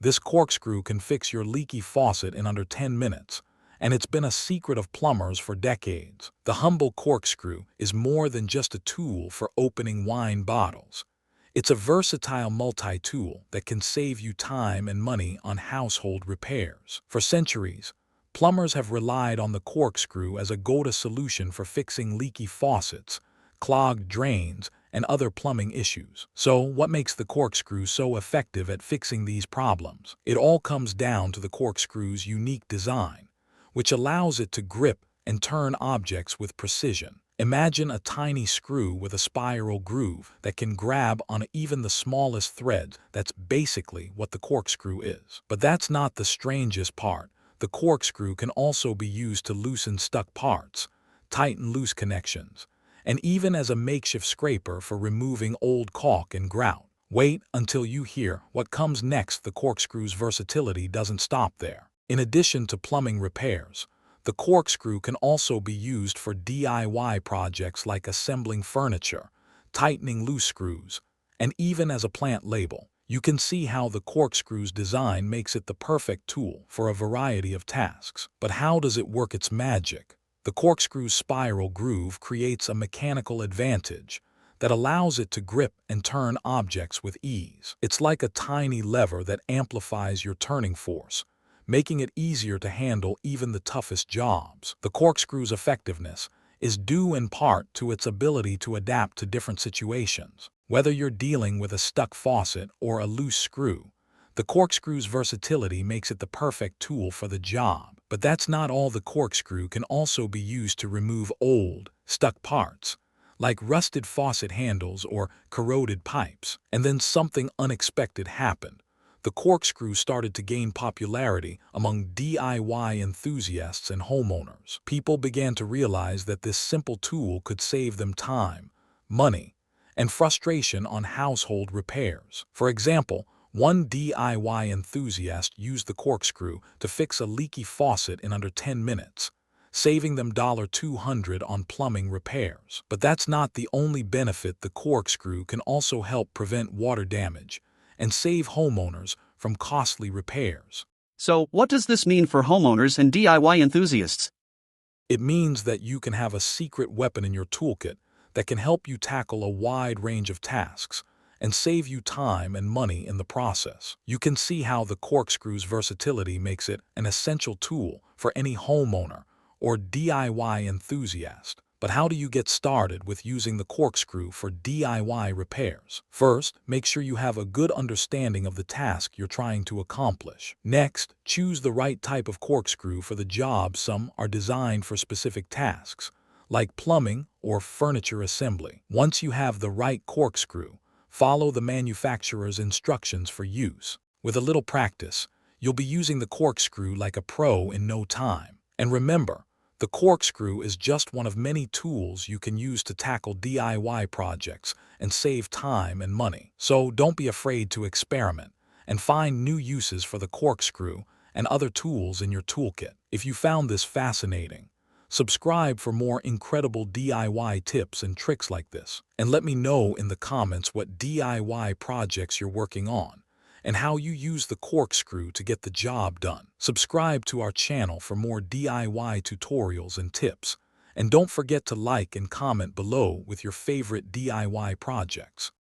This corkscrew can fix your leaky faucet in under 10 minutes, and it's been a secret of plumbers for decades. The humble corkscrew is more than just a tool for opening wine bottles. It's a versatile multi-tool that can save you time and money on household repairs. For centuries, plumbers have relied on the corkscrew as a go-to solution for fixing leaky faucets, clogged drains, and other plumbing issues. So, what makes the corkscrew so effective at fixing these problems? It all comes down to the corkscrew's unique design, which allows it to grip and turn objects with precision. Imagine a tiny screw with a spiral groove that can grab on even the smallest threads. That's basically what the corkscrew is. But that's not the strangest part. The corkscrew can also be used to loosen stuck parts, tighten loose connections, and even as a makeshift scraper for removing old caulk and grout. Wait until you hear what comes next. The corkscrew's versatility doesn't stop there. In addition to plumbing repairs, the corkscrew can also be used for DIY projects like assembling furniture, tightening loose screws, and even as a plant label. You can see how the corkscrew's design makes it the perfect tool for a variety of tasks. But how does it work its magic? The corkscrew's spiral groove creates a mechanical advantage that allows it to grip and turn objects with ease. It's like a tiny lever that amplifies your turning force, making it easier to handle even the toughest jobs. The corkscrew's effectiveness is due in part to its ability to adapt to different situations. Whether you're dealing with a stuck faucet or a loose screw, the corkscrew's versatility makes it the perfect tool for the job. But that's not all. The corkscrew can also be used to remove old, stuck parts, like rusted faucet handles or corroded pipes. And then something unexpected happened. The corkscrew started to gain popularity among DIY enthusiasts and homeowners. People began to realize that this simple tool could save them time, money, and frustration on household repairs. For example, one DIY enthusiast used the corkscrew to fix a leaky faucet in under 10 minutes, saving them $200 on plumbing repairs. But that's not the only benefit. The corkscrew can also help prevent water damage and save homeowners from costly repairs. So, what does this mean for homeowners and DIY enthusiasts? It means that you can have a secret weapon in your toolkit that can help you tackle a wide range of tasks and save you time and money in the process. You can see how the corkscrew's versatility makes it an essential tool for any homeowner or DIY enthusiast. But how do you get started with using the corkscrew for DIY repairs? First, make sure you have a good understanding of the task you're trying to accomplish. Next, choose the right type of corkscrew for the job. Some are designed for specific tasks, like plumbing or furniture assembly. Once you have the right corkscrew, follow the manufacturer's instructions for use. With a little practice, you'll be using the corkscrew like a pro in no time. And remember, the corkscrew is just one of many tools you can use to tackle DIY projects and save time and money. So don't be afraid to experiment and find new uses for the corkscrew and other tools in your toolkit. If you found this fascinating, subscribe for more incredible DIY tips and tricks like this. And let me know in the comments what DIY projects you're working on and how you use the corkscrew to get the job done. Subscribe to our channel for more DIY tutorials and tips. And don't forget to like and comment below with your favorite DIY projects.